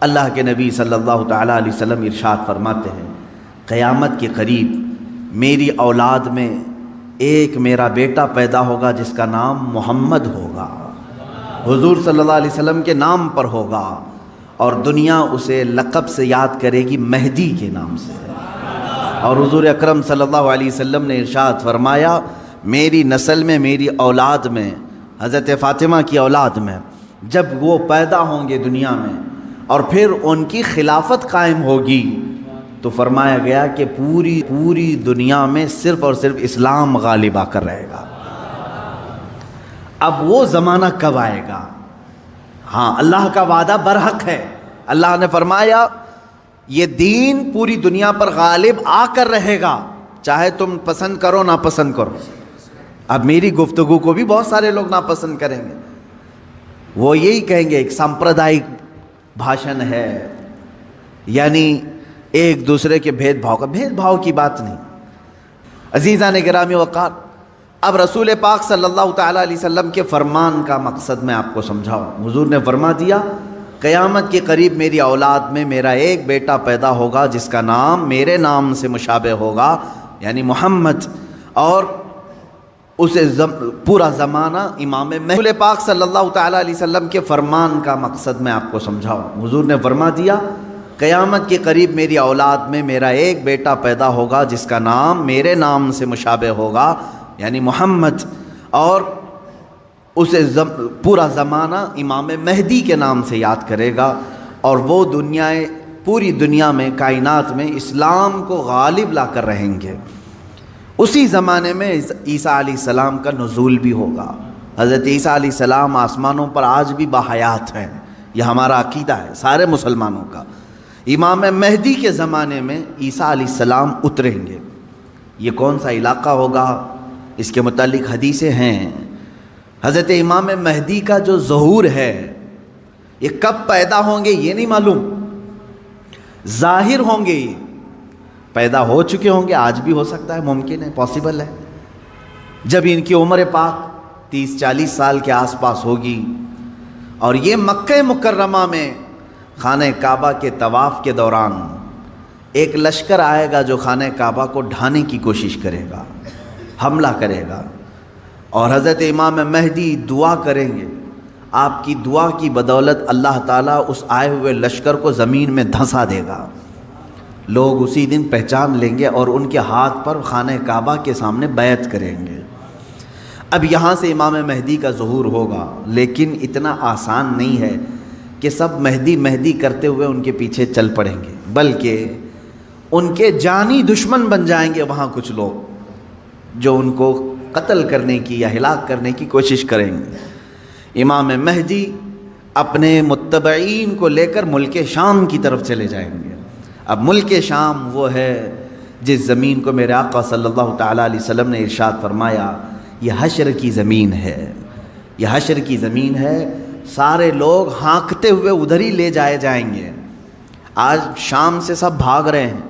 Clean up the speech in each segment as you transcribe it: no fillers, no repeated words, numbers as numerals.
اللہ کے نبی صلی اللہ تعالیٰ علیہ وسلم ارشاد فرماتے ہیں، قیامت کے قریب میری اولاد میں ایک میرا بیٹا پیدا ہوگا جس کا نام محمد ہوگا، حضور صلی اللہ علیہ وسلم کے نام پر ہوگا، اور دنیا اسے لقب سے یاد کرے گی مہدی کے نام سے۔ اور حضور اکرم صلی اللہ علیہ وسلم نے ارشاد فرمایا، میری نسل میں، میری اولاد میں، حضرت فاطمہ کی اولاد میں جب وہ پیدا ہوں گے دنیا میں اور پھر ان کی خلافت قائم ہوگی، تو فرمایا گیا کہ پوری دنیا میں صرف اور صرف اسلام غالب آ کر رہے گا۔ اب وہ زمانہ کب آئے گا؟ ہاں، اللہ کا وعدہ برحق ہے۔ اللہ نے فرمایا یہ دین پوری دنیا پر غالب آ کر رہے گا، چاہے تم پسند کرو نہ پسند کرو۔ اب میری گفتگو کو بھی بہت سارے لوگ ناپسند کریں گے، وہ یہی کہیں گے ایک سامپردائک بھاشن ہے، یعنی ایک دوسرے کے بھید بھاؤ کی بات نہیں۔ عزیزان گرامی وقار، اب رسول پاک صلی اللہ تعالیٰ علیہ وسلم کے فرمان کا مقصد میں آپ کو سمجھاؤں۔ حضور نے فرما دیا، قیامت کے قریب میری اولاد میں میرا ایک بیٹا پیدا ہوگا جس کا نام میرے نام سے مشابہ ہوگا، یعنی محمد، اور اسے پورا زمانہ امام مہدی۔ رسول پاک صلی اللہ تعالیٰ علیہ وسلم کے فرمان کا مقصد میں آپ کو سمجھاؤں۔ حضور نے فرما دیا، قیامت کے قریب میری اولاد میں میرا ایک بیٹا پیدا ہوگا جس کا نام میرے نام سے مشابہ ہوگا، یعنی محمد، اور اسے پورا زمانہ امام مہدی کے نام سے یاد کرے گا، اور وہ پوری دنیا میں، کائنات میں اسلام کو غالب لا کر رہیں گے۔ اسی زمانے میں عیسیٰ علیہ السلام کا نزول بھی ہوگا۔ حضرت عیسیٰ علیہ السلام آسمانوں پر آج بھی باحیات ہیں، یہ ہمارا عقیدہ ہے سارے مسلمانوں کا۔ امام مہدی کے زمانے میں عیسیٰ علیہ السلام اتریں گے۔ یہ کون سا علاقہ ہوگا، اس کے متعلق حدیثیں ہیں۔ حضرت امام مہدی کا جو ظہور ہے یہ کب پیدا ہوں گے یہ نہیں معلوم، ظاہر ہوں گے، یہ پیدا ہو چکے ہوں گے، آج بھی ہو سکتا ہے، ممکن ہے، پاسبل ہے۔ جب ان کی عمر پاک 30-40 سال کے آس پاس ہوگی، اور یہ مکہ مکرمہ میں خانہ کعبہ کے طواف کے دوران ایک لشکر آئے گا جو خانہ کعبہ کو ڈھانے کی کوشش کرے گا، حملہ کرے گا، اور حضرت امام مہدی دعا کریں گے۔ آپ کی دعا کی بدولت اللہ تعالیٰ اس آئے ہوئے لشکر کو زمین میں دھنسا دے گا۔ لوگ اسی دن پہچان لیں گے اور ان کے ہاتھ پر خانہ کعبہ کے سامنے بیعت کریں گے۔ اب یہاں سے امام مہدی کا ظہور ہوگا، لیکن اتنا آسان نہیں ہے کہ سب مہدی مہدی کرتے ہوئے ان کے پیچھے چل پڑیں گے، بلکہ ان کے جانی دشمن بن جائیں گے وہاں کچھ لوگ جو ان کو قتل کرنے کی یا ہلاک کرنے کی کوشش کریں گے۔ امام مہدی اپنے متبعین کو لے کر ملک شام کی طرف چلے جائیں گے۔ اب ملک شام وہ ہے جس زمین کو میرے آقا صلی اللہ تعالیٰ علیہ وسلم نے ارشاد فرمایا یہ حشر کی زمین ہے، یہ حشر کی زمین ہے، سارے لوگ ہانکتے ہوئے ادھر ہی لے جائے جائیں گے۔ آج شام سے سب بھاگ رہے ہیں،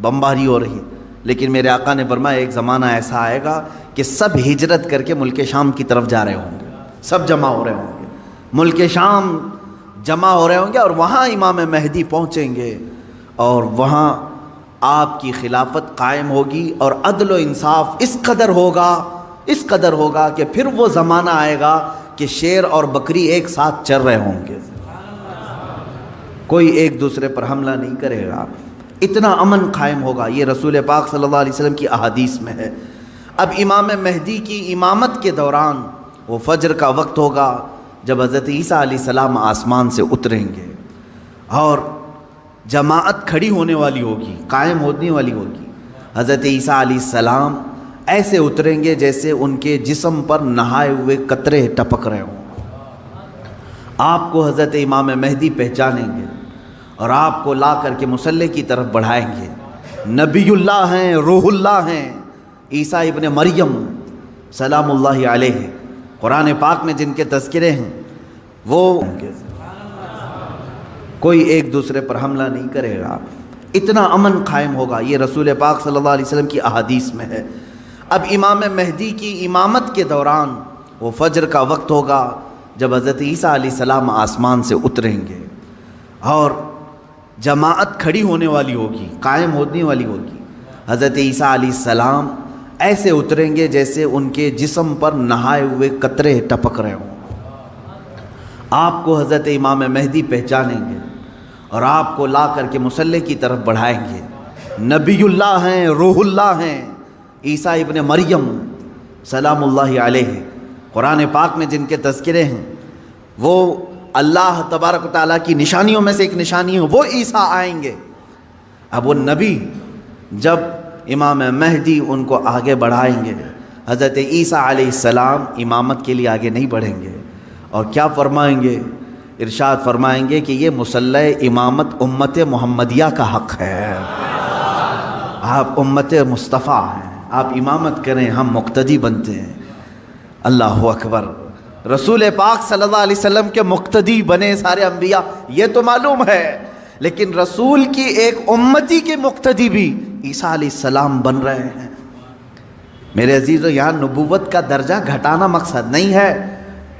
بمباری ہو رہی ہے، لیکن میرے آقا نے فرمایا ایک زمانہ ایسا آئے گا کہ سب ہجرت کر کے ملک شام کی طرف جا رہے ہوں گے، سب جمع ہو رہے ہوں گے، ملک شام جمع ہو رہے ہوں گے، اور وہاں امام مہدی پہنچیں گے، اور وہاں آپ کی خلافت قائم ہوگی، اور عدل و انصاف اس قدر ہوگا کہ پھر وہ زمانہ آئے گا کہ شیر اور بکری ایک ساتھ چر رہے ہوں گے، کوئی ایک دوسرے پر حملہ نہیں کرے گا، اتنا امن قائم ہوگا۔ یہ رسول پاک صلی اللہ علیہ وسلم کی احادیث میں ہے۔ اب امام مہدی کی امامت کے دوران وہ فجر کا وقت ہوگا جب حضرت عیسیٰ علیہ السلام آسمان سے اتریں گے، اور جماعت کھڑی ہونے والی ہوگی، قائم ہونے والی ہوگی۔ حضرت عیسیٰ علیہ السلام ایسے اتریں گے جیسے ان کے جسم پر نہائے ہوئے قطرے ٹپک رہے ہوں۔ آپ کو حضرت امام مہدی پہچانیں گے اور آپ کو لا کر کے مصلی کی طرف بڑھائیں گے۔ نبی اللہ ہیں، روح اللہ ہیں، عیسیٰ ابن مریم سلام اللہ علیہ، قرآن پاک میں جن کے تذکرے ہیں وہ ہوں گے، کوئی ایک دوسرے پر حملہ نہیں کرے گا، اتنا امن قائم ہوگا۔ یہ رسول پاک صلی اللہ علیہ وسلم کی احادیث میں ہے۔ اب امام مہدی کی امامت کے دوران وہ فجر کا وقت ہوگا جب حضرت عیسیٰ علیہ السلام آسمان سے اتریں گے، اور جماعت کھڑی ہونے والی ہوگی، قائم ہونے والی ہوگی۔ حضرت عیسیٰ علیہ السلام ایسے اتریں گے جیسے ان کے جسم پر نہائے ہوئے قطرے ٹپک رہے ہوں۔ آپ کو حضرت امام مہدی پہچانیں گے اور آپ کو لا کر کے مصلی کی طرف بڑھائیں گے۔ نبی اللہ ہیں، روح اللہ ہیں، عیسیٰ ابن مریم سلام اللہ علیہ، قرآن پاک میں جن کے تذکرے ہیں، وہ اللہ تبارک و تعالیٰ کی نشانیوں میں سے ایک نشانی ہے، وہ عیسیٰ آئیں گے۔ اب وہ نبی جب امام مہدی ان کو آگے بڑھائیں گے، حضرت عیسیٰ علیہ السلام امامت کے لیے آگے نہیں بڑھیں گے، اور کیا فرمائیں گے؟ ارشاد فرمائیں گے کہ یہ مصلی امامت امت محمدیہ کا حق ہے، آپ امت مصطفیٰ ہیں، آپ امامت کریں، ہم مقتدی بنتے ہیں۔ اللہ اکبر، رسول پاک صلی اللہ علیہ وسلم کے مقتدی بنے سارے انبیاء، یہ تو معلوم ہے، لیکن رسول کی ایک امتی کے مقتدی بھی عیسیٰ علیہ السلام بن رہے ہیں۔ میرے عزیزو، یہاں نبوت کا درجہ گھٹانا مقصد نہیں ہے،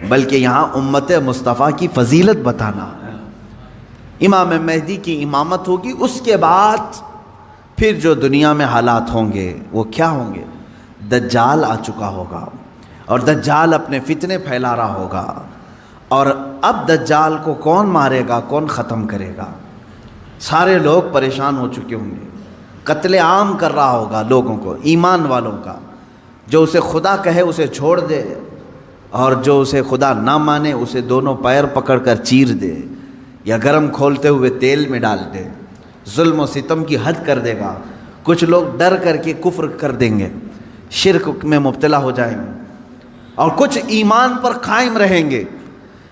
بلکہ یہاں امت مصطفیٰ کی فضیلت بتانا ہے۔ امام مہدی کی امامت ہوگی، اس کے بعد پھر جو دنیا میں حالات ہوں گے وہ کیا ہوں گے؟ دجال آ چکا ہوگا، اور دجال اپنے فتنے پھیلا رہا ہوگا، اور اب دجال کو کون مارے گا، کون ختم کرے گا؟ سارے لوگ پریشان ہو چکے ہوں گے، قتل عام کر رہا ہوگا لوگوں کو، ایمان والوں کا، جو اسے خدا کہے اسے چھوڑ دے، اور جو اسے خدا نہ مانے اسے دونوں پیر پکڑ کر چیر دے، یا گرم کھولتے ہوئے تیل میں ڈال دے، ظلم و ستم کی حد کر دے گا۔ کچھ لوگ ڈر کر کے کفر کر دیں گے، شرک میں مبتلا ہو جائیں گے، اور کچھ ایمان پر قائم رہیں گے،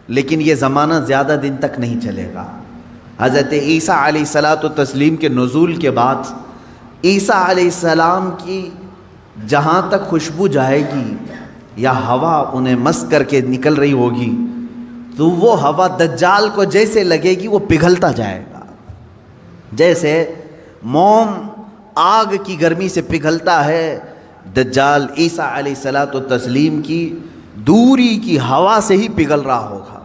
لیکن یہ زمانہ زیادہ دن تک نہیں چلے گا۔ حضرت عیسیٰ علیہ الصلاۃ والتسلیم کے نزول کے بعد عیسیٰ علیہ السلام کی جہاں تک خوشبو جائے گی یا ہوا انہیں مس کر کے نکل رہی ہوگی، تو وہ ہوا دجال کو جیسے لگے گی وہ پگھلتا جائے گا، جیسے موم آگ کی گرمی سے پگھلتا ہے، دجال عیسیٰ علیہ الصلاۃ والتسلیم کی دوری کی ہوا سے ہی پگھل رہا ہوگا۔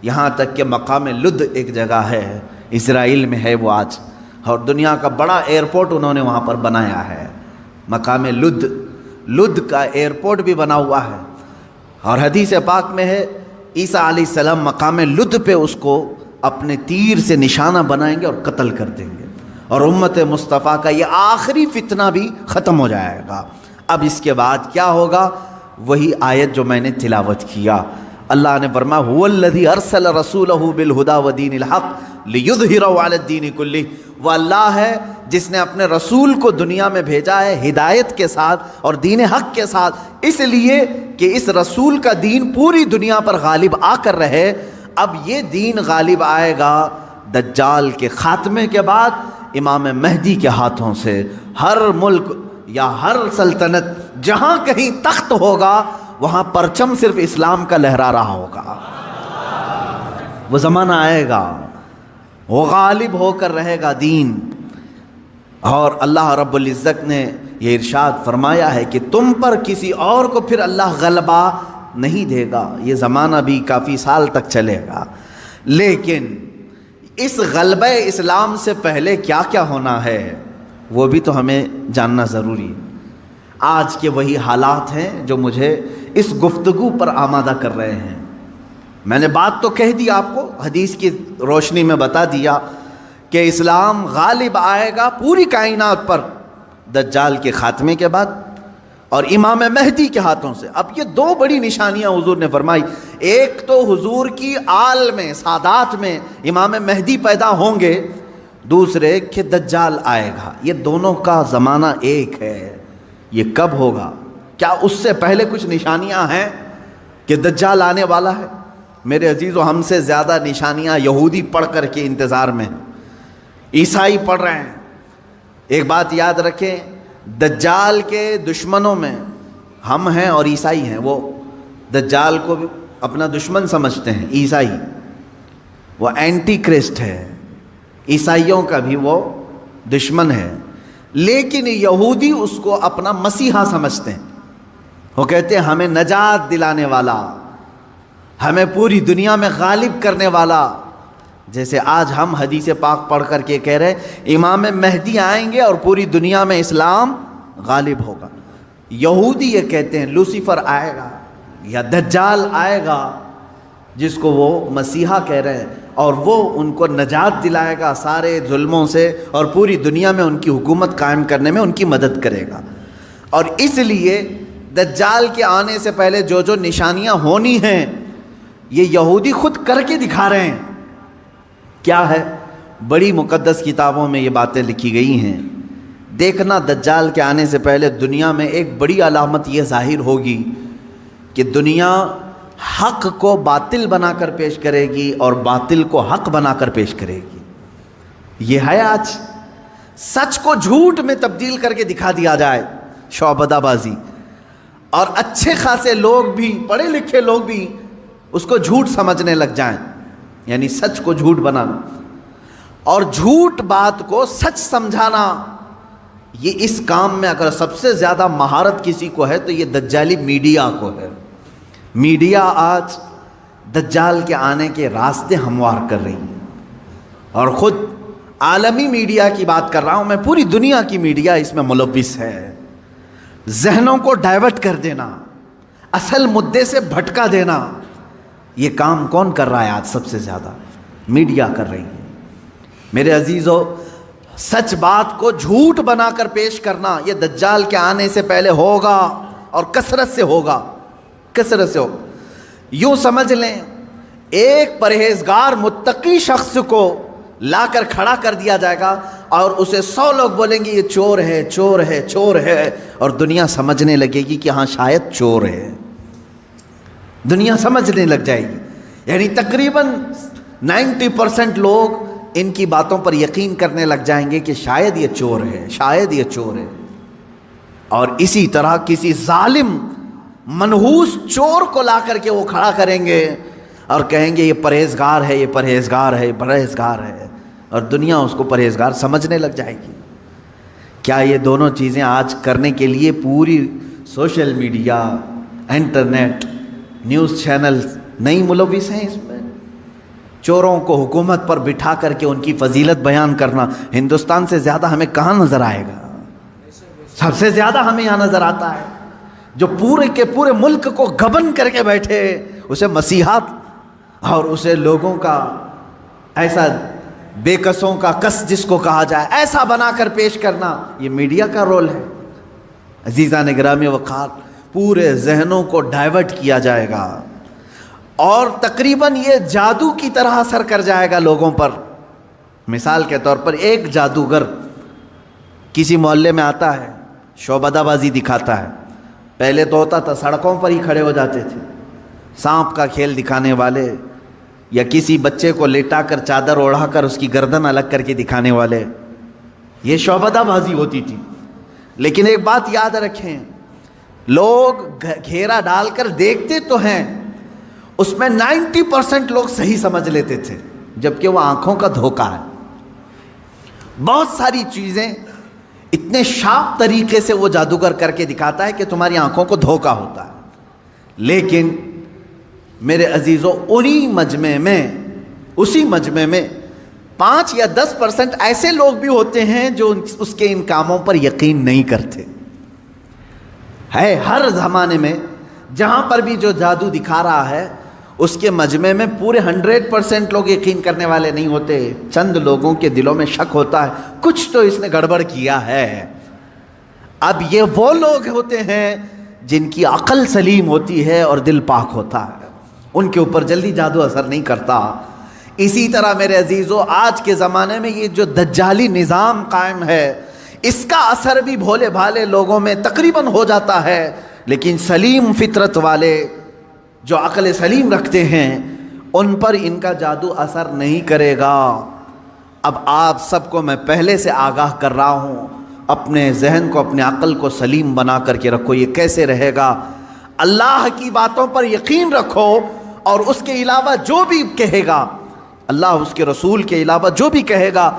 یہاں تک کہ مقام لد ایک جگہ ہے، اسرائیل میں ہے وہ آج، اور دنیا کا بڑا ایئرپورٹ انہوں نے وہاں پر بنایا ہے، مقام لد، لد کا ایئرپورٹ بھی بنا ہوا ہے، اور حدیث پاک میں ہے عیسیٰ علیہ السلام مقام لد پہ اس کو اپنے تیر سے نشانہ بنائیں گے اور قتل کر دیں گے، اور امت مصطفیٰ کا یہ آخری فتنہ بھی ختم ہو جائے گا۔ اب اس کے بعد کیا ہوگا؟ وہی آیت جو میں نے تلاوت کیا، اللہ نے فرمایا هو الذی ارسل رسولہ بالہدی ودین الحق لیظہرہ علی الدین کلہ، وہ اللہ ہے جس نے اپنے رسول کو دنیا میں بھیجا ہے ہدایت کے ساتھ اور دین حق کے ساتھ، اس لیے کہ اس رسول کا دین پوری دنیا پر غالب آ کر رہے۔ اب یہ دین غالب آئے گا دجال کے خاتمے کے بعد، امام مہدی کے ہاتھوں سے۔ ہر ملک یا ہر سلطنت جہاں کہیں تخت ہوگا وہاں پرچم صرف اسلام کا لہرا رہا ہوگا۔ وہ زمانہ آئے گا، وہ غالب ہو کر رہے گا دین، اور اللہ رب العزت نے یہ ارشاد فرمایا ہے کہ تم پر کسی اور کو پھر اللہ غلبہ نہیں دے گا۔ یہ زمانہ بھی کافی سال تک چلے گا، لیکن اس غلبہ اسلام سے پہلے کیا کیا ہونا ہے وہ بھی تو ہمیں جاننا ضروری ہے۔ آج کے وہی حالات ہیں جو مجھے اس گفتگو پر آمادہ کر رہے ہیں۔ میں نے بات تو کہہ دی، آپ کو حدیث کی روشنی میں بتا دیا کہ اسلام غالب آئے گا پوری کائنات پر دجال کے خاتمے کے بعد اور امام مہدی کے ہاتھوں سے۔ اب یہ دو بڑی نشانیاں حضور نے فرمائی، ایک تو حضور کی آل میں سادات میں امام مہدی پیدا ہوں گے، دوسرے کہ دجال آئے گا۔ یہ دونوں کا زمانہ ایک ہے۔ یہ کب ہوگا؟ کیا اس سے پہلے کچھ نشانیاں ہیں کہ دجال آنے والا ہے؟ میرے عزیزو، ہم سے زیادہ نشانیاں یہودی پڑھ کر کے انتظار میں ہیں، عیسائی پڑھ رہے ہیں۔ ایک بات یاد رکھیں، دجال کے دشمنوں میں ہم ہیں اور عیسائی ہیں۔ وہ دجال کو اپنا دشمن سمجھتے ہیں عیسائی، وہ اینٹی کرسٹ ہے، عیسائیوں کا بھی وہ دشمن ہے، لیکن یہودی اس کو اپنا مسیحا سمجھتے ہیں۔ وہ کہتے ہیں ہمیں نجات دلانے والا، ہمیں پوری دنیا میں غالب کرنے والا، جیسے آج ہم حدیث پاک پڑھ کر کے کہہ رہے ہیں امام مہدی آئیں گے اور پوری دنیا میں اسلام غالب ہوگا. یہودی یہ کہتے ہیں لوسیفر آئے گا یا دجال آئے گا جس کو وہ مسیحا کہہ رہے ہیں, اور وہ ان کو نجات دلائے گا سارے ظلموں سے اور پوری دنیا میں ان کی حکومت قائم کرنے میں ان کی مدد کرے گا. اور اس لیے دجال کے آنے سے پہلے جو جو نشانیاں ہونی ہیں یہ یہودی خود کر کے دکھا رہے ہیں. کیا ہے؟ بڑی مقدس کتابوں میں یہ باتیں لکھی گئی ہیں. دیکھنا دجال کے آنے سے پہلے دنیا میں ایک بڑی علامت یہ ظاہر ہوگی کہ دنیا حق کو باطل بنا کر پیش کرے گی اور باطل کو حق بنا کر پیش کرے گی. یہ ہے آج سچ کو جھوٹ میں تبدیل کر کے دکھا دیا جائے, شعبدہ بازی, اور اچھے خاصے لوگ بھی, پڑھے لکھے لوگ بھی اس کو جھوٹ سمجھنے لگ جائیں, یعنی سچ کو جھوٹ بنانا اور جھوٹ بات کو سچ سمجھانا. یہ اس کام میں اگر سب سے زیادہ مہارت کسی کو ہے تو یہ دجالی میڈیا کو ہے. میڈیا آج دجال کے آنے کے راستے ہموار کر رہی ہے, اور خود عالمی میڈیا کی بات کر رہا ہوں میں, پوری دنیا کی میڈیا اس میں ملوث ہے. ذہنوں کو ڈائیورٹ کر دینا, اصل مدے سے بھٹکا دینا, یہ کام کون کر رہا ہے آج؟ سب سے زیادہ میڈیا کر رہی ہے. میرے عزیزو, سچ بات کو جھوٹ بنا کر پیش کرنا یہ دجال کے آنے سے پہلے ہوگا, اور کثرت سے ہوگا, کثرت سے ہوگا. یوں سمجھ لیں ایک پرہیزگار متقی شخص کو لا کر کھڑا کر دیا جائے گا اور اسے 100 لوگ بولیں گے یہ چور ہے, چور ہے, چور ہے, اور دنیا سمجھنے لگے گی کہ ہاں شاید چور ہے. دنیا سمجھنے لگ جائے گی. یعنی تقریباً 90% لوگ ان کی باتوں پر یقین کرنے لگ جائیں گے کہ شاید یہ چور ہے, شاید یہ چور ہے. اور اسی طرح کسی ظالم منحوس چور کو لا کر کے وہ کھڑا کریں گے اور کہیں گے یہ پرہیزگار ہے, یہ پرہیزگار ہے, یہ پرہیزگار ہے, اور دنیا اس کو پرہیزگار سمجھنے لگ جائے گی. کیا یہ دونوں چیزیں آج کرنے کے لیے پوری social media, internet, news channel نہیں ملوث ہیں اس میں؟ چوروں کو حکومت پر بٹھا کر کے ان کی فضیلت بیان کرنا ہندوستان سے زیادہ ہمیں کہاں نظر آئے گا؟ سب سے زیادہ ہمیں یہاں نظر آتا ہے. جو پورے کے پورے ملک کو گبن کر کے بیٹھے, اسے مسیحات اور اسے لوگوں کا ایسا بے کسوں کا کس جس کو کہا جائے ایسا بنا کر پیش کرنا, یہ میڈیا کا رول ہے. عزیزان گرامی وقار, پورے ذہنوں کو ڈائیورٹ کیا جائے گا اور تقریباً یہ جادو کی طرح اثر کر جائے گا لوگوں پر. مثال کے طور پر ایک جادوگر کسی محلے میں آتا ہے, شعبدہ بازی دکھاتا ہے. پہلے تو ہوتا تھا سڑکوں پر ہی کھڑے ہو جاتے تھے, سانپ کا کھیل دکھانے والے, یا کسی بچے کو لیٹا کر چادر اوڑھا کر اس کی گردن الگ کر کے دکھانے والے, یہ شعبدہ بازی ہوتی تھی. لیکن ایک بات یاد رکھیں, لوگ گھیرا ڈال کر دیکھتے تو ہیں, اس میں 90% لوگ صحیح سمجھ لیتے تھے, جبکہ وہ آنکھوں کا دھوکہ ہے. بہت ساری چیزیں اتنے شارپ طریقے سے وہ جادوگر کر کے دکھاتا ہے کہ تمہاری آنکھوں کو دھوکہ ہوتا ہے. لیکن میرے عزیزو, اسی مجمع میں 5 یا 10% ایسے لوگ بھی ہوتے ہیں جو اس کے ان کاموں پر یقین نہیں کرتے. ہے ہر زمانے میں جہاں پر بھی جو جادو دکھا رہا ہے اس کے مجمع میں پورے 100% لوگ یقین کرنے والے نہیں ہوتے. چند لوگوں کے دلوں میں شک ہوتا ہے کچھ تو اس نے گڑبڑ کیا ہے. اب یہ وہ لوگ ہوتے ہیں جن کی عقل سلیم ہوتی ہے اور دل پاک ہوتا ہے, ان کے اوپر جلدی جادو اثر نہیں کرتا. اسی طرح میرے عزیزو, آج کے زمانے میں یہ جو دجالی نظام قائم ہے اس کا اثر بھی بھولے بھالے لوگوں میں تقریباً ہو جاتا ہے, لیکن سلیم فطرت والے جو عقل سلیم رکھتے ہیں ان پر ان کا جادو اثر نہیں کرے گا. اب آپ سب کو میں پہلے سے آگاہ کر رہا ہوں, اپنے ذہن کو, اپنے عقل کو سلیم بنا کر کے رکھو. یہ کیسے رہے گا؟ اللہ کی باتوں پر یقین رکھو, اور اس کے علاوہ جو بھی کہے گا, اللہ اس کے رسول کے علاوہ جو بھی کہے گا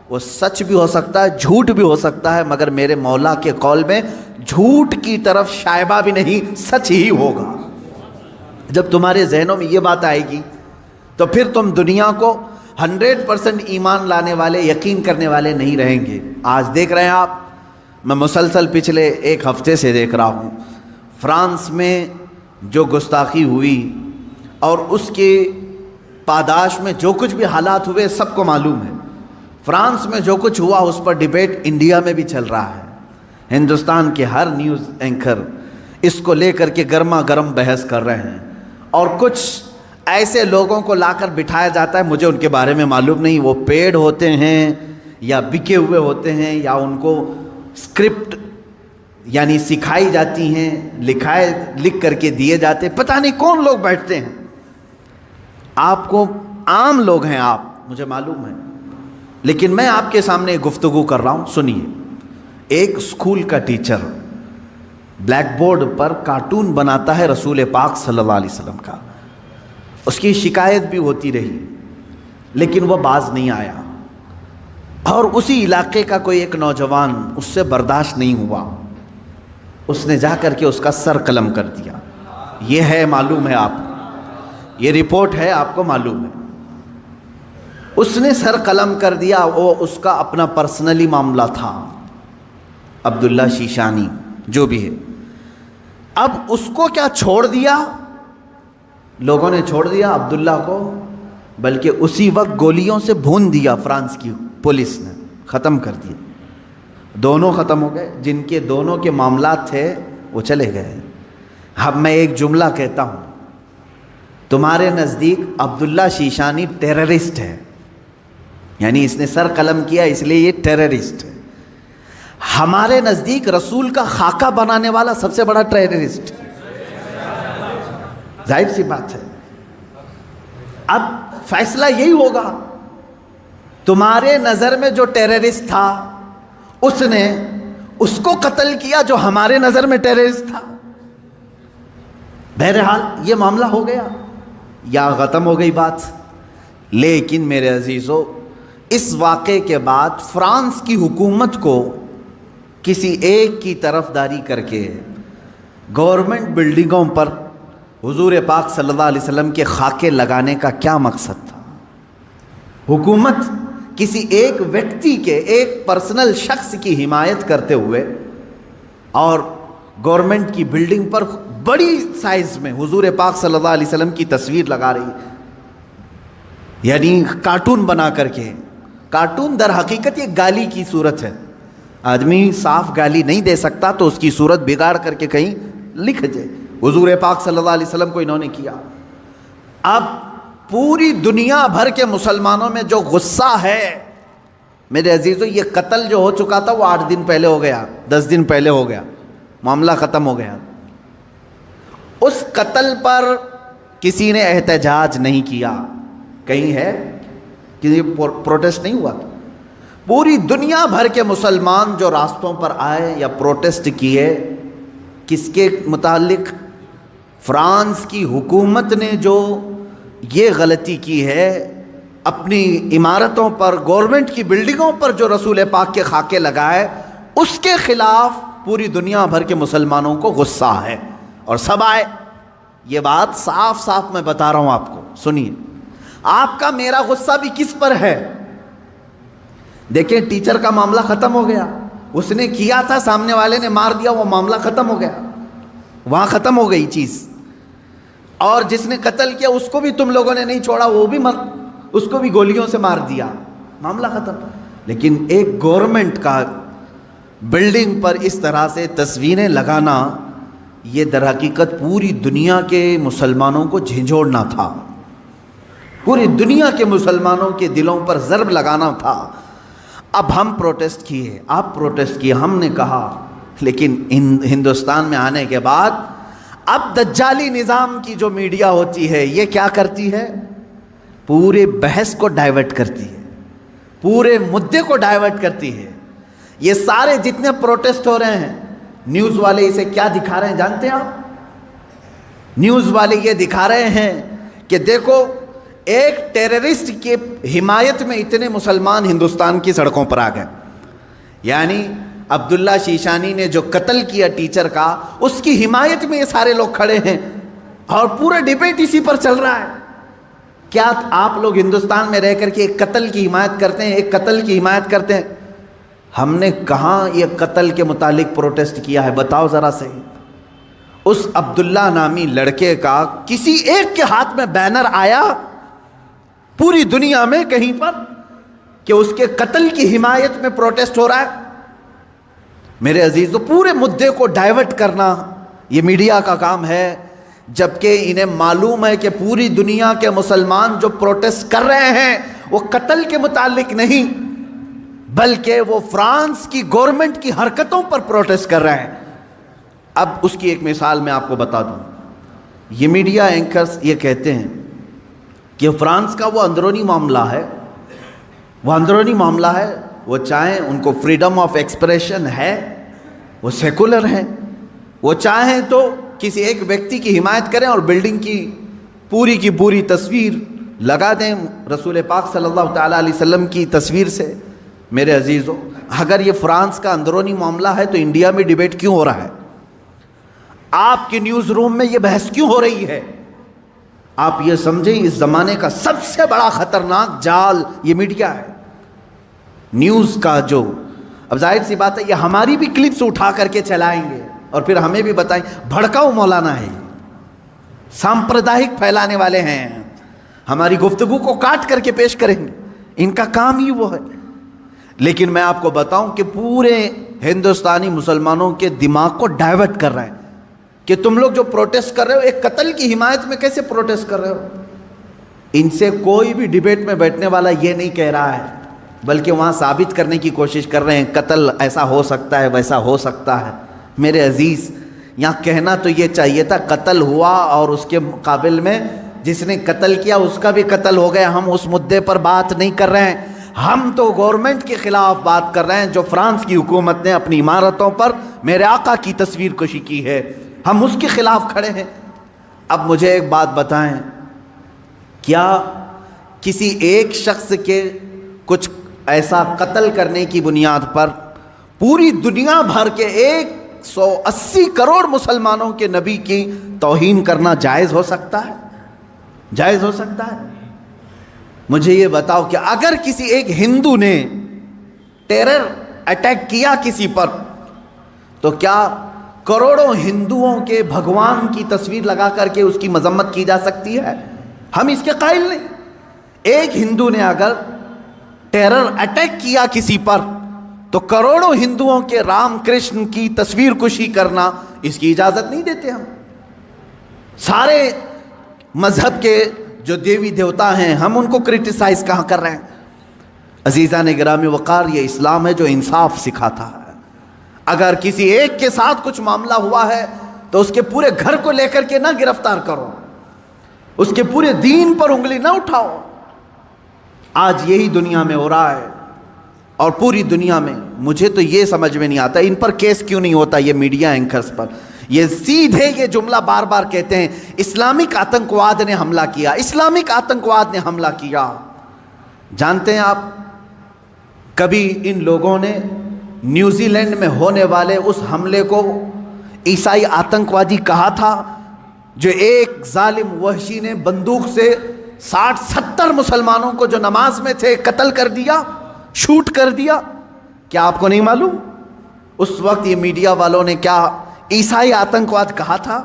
وہ سچ بھی ہو سکتا ہے, جھوٹ بھی ہو سکتا ہے, مگر میرے مولا کے قول میں جھوٹ کی طرف شائبہ بھی نہیں, سچ ہی ہوگا. جب تمہارے ذہنوں میں یہ بات آئے گی تو پھر تم دنیا کو 100% ایمان لانے والے، یقین کرنے والے نہیں رہیں گے۔ آج دیکھ رہے ہیں آپ، میں مسلسل پچھلے ایک ہفتے سے دیکھ رہا ہوں، فرانس میں جو گستاخی ہوئی اور اس کے پاداش میں جو کچھ بھی حالات ہوئے سب کو معلوم ہے۔ فرانس میں جو کچھ ہوا اس پر ڈیبیٹ انڈیا میں بھی چل رہا ہے۔ ہندوستان کے ہر نیوز اینکر اس کو لے کر کے گرما گرم بحث کر رہے ہیں، اور کچھ ایسے لوگوں کو لا کر بٹھایا جاتا ہے، مجھے ان کے بارے میں معلوم نہیں، وہ پیڈ ہوتے ہیں یا بکے ہوئے ہوتے ہیں یا ان کو اسکرپٹ یعنی سکھائی جاتی ہیں، لکھ کر کے دیے جاتے، پتہ نہیں کون لوگ بیٹھتے ہیں۔ آپ کو عام لوگ ہیں آپ، مجھے معلوم ہے، لیکن میں آپ کے سامنے گفتگو کر رہا ہوں، سنیے۔ ایک اسکول کا ٹیچر بلیک بورڈ پر کارٹون بناتا ہے رسول پاک صلی اللہ علیہ وسلم کا، اس کی شکایت بھی ہوتی رہی لیکن وہ باز نہیں آیا، اور اسی علاقے کا کوئی ایک نوجوان اس سے برداشت نہیں ہوا، اس نے جا کر کے اس کا سر قلم کر دیا۔ یہ ہے، معلوم ہے آپ کو، یہ رپورٹ ہے، آپ کو معلوم ہے۔ اس نے سر قلم کر دیا، وہ اس کا اپنا پرسنلی معاملہ تھا، عبداللہ شیشانی جو بھی ہے۔ اب اس کو کیا چھوڑ دیا، لوگوں نے چھوڑ دیا عبداللہ کو، بلکہ اسی وقت گولیوں سے بھون دیا فرانس کی پولیس نے، ختم کر دیا۔ دونوں ختم ہو گئے، جن کے دونوں کے معاملات تھے وہ چلے گئے۔ اب میں ایک جملہ کہتا ہوں، تمہارے نزدیک عبداللہ شیشانی ٹیررسٹ ہے، یعنی اس نے سر قلم کیا اس لیے یہ ٹیررسٹ ہے۔ ہمارے نزدیک رسول کا خاکہ بنانے والا سب سے بڑا ٹیررسٹ، ظاہر سی بات ہے۔ اب فیصلہ یہی ہوگا، تمہارے نظر میں جو ٹیررسٹ تھا اس نے اس کو قتل کیا جو ہمارے نظر میں ٹیررسٹ تھا۔ بہرحال یہ معاملہ ہو گیا یا ختم ہو گئی بات۔ لیکن میرے عزیزو، اس واقعے کے بعد فرانس کی حکومت کو کسی ایک کی طرفداری کر کے گورنمنٹ بلڈنگوں پر حضور پاک صلی اللہ علیہ وسلم کے خاکے لگانے کا کیا مقصد تھا؟ حکومت کسی ایک ویکتی کے، ایک پرسنل شخص کی حمایت کرتے ہوئے اور گورنمنٹ کی بلڈنگ پر بڑی سائز میں حضور پاک صلی اللہ علیہ وسلم کی تصویر لگا رہی، یعنی کارٹون بنا کر کے۔ کارٹون در حقیقت یہ گالی کی صورت ہے، آدمی صاف گالی نہیں دے سکتا تو اس کی صورت بگاڑ کر کے کہیں لکھ دے، حضور پاک صلی اللہ علیہ وسلم کو انہوں نے کیا۔ اب پوری دنیا بھر کے مسلمانوں میں جو غصہ ہے میرے عزیزو، یہ قتل جو ہو چکا تھا وہ 8 دن پہلے ہو گیا، 10 دن پہلے ہو گیا، معاملہ ختم ہو گیا۔ اس قتل پر کسی نے احتجاج نہیں کیا، کہیں ہے کسی پروٹیسٹ نہیں ہوا۔ پوری دنیا بھر کے مسلمان جو راستوں پر آئے یا پروٹیسٹ کیے، کس کے متعلق؟ فرانس کی حکومت نے جو یہ غلطی کی ہے، اپنی عمارتوں پر، گورنمنٹ کی بلڈنگوں پر جو رسول پاک کے خاکے لگائے، اس کے خلاف پوری دنیا بھر کے مسلمانوں کو غصہ ہے اور سب آئے۔ یہ بات صاف صاف میں بتا رہا ہوں آپ کو، سنیے۔ آپ کا میرا غصہ بھی کس پر ہے؟ دیکھیں، ٹیچر کا معاملہ ختم ہو گیا، اس نے کیا تھا، سامنے والے نے مار دیا، وہ معاملہ ختم ہو گیا، وہاں ختم ہو گئی چیز۔ اور جس نے قتل کیا اس کو بھی تم لوگوں نے نہیں چھوڑا، وہ بھی اس کو بھی گولیوں سے مار دیا، معاملہ ختم۔ لیکن ایک گورنمنٹ کا بلڈنگ پر اس طرح سے تصویریں لگانا، یہ در حقیقت پوری دنیا کے مسلمانوں کو جھنجھوڑنا تھا، پوری دنیا کے مسلمانوں کے دلوں پر ضرب لگانا تھا۔ اب ہم پروٹیسٹ کیے، آپ پروٹیسٹ کیے، ہم نے کہا، لیکن ہندوستان میں آنے کے بعد اب دجالی نظام کی جو میڈیا ہوتی ہے یہ کیا کرتی ہے؟ پورے بحث کو ڈائیورٹ کرتی ہے، پورے مدے کو ڈائیورٹ کرتی ہے۔ یہ سارے جتنے پروٹیسٹ ہو رہے ہیں، نیوز والے اسے کیا دکھا رہے ہیں جانتے ہیں آپ؟ نیوز والے یہ دکھا رہے ہیں کہ دیکھو، ایک ٹیررسٹ کی حمایت میں اتنے مسلمان ہندوستان کی سڑکوں پر آ گئے، یعنی عبداللہ شیشانی نے جو قتل کیا ٹیچر کا، اس کی حمایت میں یہ سارے لوگ کھڑے ہیں اور پورا ڈیبیٹ اسی پر چل رہا ہے۔ کیا آپ لوگ ہندوستان میں رہ کر کے ایک قتل کی حمایت کرتے ہیں؟ ایک قتل کی حمایت کرتے ہیں؟ ہم نے کہاں یہ قتل کے متعلق پروٹیسٹ کیا ہے؟ بتاؤ ذرا صحیح۔ اس عبداللہ نامی لڑکے کا کسی ایک کے ہاتھ میں بینر آیا پوری دنیا میں کہیں پر کہ اس کے قتل کی حمایت میں پروٹیسٹ ہو رہا ہے؟ میرے عزیزو، پورے مدے کو ڈائیورٹ کرنا یہ میڈیا کا کام ہے، جبکہ انہیں معلوم ہے کہ پوری دنیا کے مسلمان جو پروٹیسٹ کر رہے ہیں وہ قتل کے متعلق نہیں، بلکہ وہ فرانس کی گورنمنٹ کی حرکتوں پر پروٹیسٹ کر رہے ہیں۔ اب اس کی ایک مثال میں آپ کو بتا دوں۔ یہ میڈیا اینکرز یہ کہتے ہیں کہ فرانس کا وہ اندرونی معاملہ ہے، وہ اندرونی معاملہ ہے، وہ چاہیں ان کو فریڈم آف ایکسپریشن ہے، وہ سیکولر ہیں، وہ چاہیں تو کسی ایک ویکتی کی حمایت کریں اور بلڈنگ کی پوری تصویر لگا دیں رسول پاک صلی اللہ تعالیٰ علیہ وسلم کی تصویر سے۔ میرے عزیزو، اگر یہ فرانس کا اندرونی معاملہ ہے تو انڈیا میں ڈیبیٹ کیوں ہو رہا ہے؟ آپ کے نیوز روم میں یہ بحث کیوں ہو رہی ہے؟ آپ یہ سمجھیں اس زمانے کا سب سے بڑا خطرناک جال یہ میڈیا ہے، نیوز کا جو، اب ظاہر سی بات ہے یہ ہماری بھی کلپس اٹھا کر کے چلائیں گے اور پھر ہمیں بھی بتائیں بھڑکاؤ مولانا ہے، سامپردائک پھیلانے والے ہیں، ہماری گفتگو کو کاٹ کر کے پیش کریں گے، ان کا کام ہی وہ ہے۔ لیکن میں آپ کو بتاؤں کہ پورے ہندوستانی مسلمانوں کے دماغ کو ڈائیورٹ کر رہے ہیں کہ تم لوگ جو پروٹیسٹ کر رہے ہو ایک قتل کی حمایت میں کیسے پروٹیسٹ کر رہے ہو؟ ان سے کوئی بھی ڈیبیٹ میں بیٹھنے والا یہ نہیں کہہ رہا ہے، بلکہ وہاں ثابت کرنے کی کوشش کر رہے ہیں قتل ایسا ہو سکتا ہے، ویسا ہو سکتا ہے۔ میرے عزیز، یہاں کہنا تو یہ چاہیے تھا قتل ہوا اور اس کے مقابل میں جس نے قتل کیا اس کا بھی قتل ہو گیا، ہم اس مدے پر بات نہیں کر رہے ہیں، ہم تو گورنمنٹ کے خلاف بات کر رہے ہیں جو فرانس کی حکومت نے اپنی عمارتوں پر میرے آقا کی تصویر کشی کی ہے، ہم اس کے خلاف کھڑے ہیں۔ اب مجھے ایک بات بتائیں، کیا کسی ایک شخص کے کچھ ایسا قتل کرنے کی بنیاد پر پوری دنیا بھر کے 180 کروڑ مسلمانوں کے نبی کی توہین کرنا جائز ہو سکتا ہے؟ جائز ہو سکتا ہے؟ مجھے یہ بتاؤ کہ اگر کسی ایک ہندو نے ٹیرر اٹیک کیا کسی پر تو کیا کروڑوں ہندوؤں کے بھگوان کی تصویر لگا کر کے اس کی مذمت کی جا سکتی ہے؟ ہم اس کے قائل نہیں۔ ایک ہندو نے اگر ٹیرر اٹیک کیا کسی پر تو کروڑوں ہندوؤں کے رام کرشن کی تصویر کشی کرنا اس کی اجازت نہیں دیتے ہم۔ سارے مذہب کے جو دیوی دیوتا ہیں ہم ان کو کرٹیسائز کہاں کر رہے ہیں؟ عزیزان گرامی وقار، یہ اسلام ہے جو انصاف سکھاتا ہے۔ اگر کسی ایک کے ساتھ کچھ معاملہ ہوا ہے تو اس کے پورے گھر کو لے کر کے نہ گرفتار کرو، اس کے پورے دین پر انگلی نہ اٹھاؤ۔ آج یہی دنیا میں ہو رہا ہے اور پوری دنیا میں۔ مجھے تو یہ سمجھ میں نہیں آتا ان پر کیس کیوں نہیں ہوتا، یہ میڈیا اینکرز پر۔ یہ سیدھے یہ جملہ بار بار کہتے ہیں اسلامک آتنکواد نے حملہ کیا، اسلامک آتنکواد نے حملہ کیا۔ جانتے ہیں آپ، کبھی ان لوگوں نے نیوزی لینڈ میں ہونے والے اس حملے کو عیسائی آتنکوادی کہا تھا جو ایک ظالم وحشی نے بندوق سے 60-70 مسلمانوں کو جو نماز میں تھے قتل کر دیا، شوٹ کر دیا؟ کیا آپ کو نہیں معلوم اس وقت یہ میڈیا والوں نے کیا عیسائی آتنکواد کہا تھا؟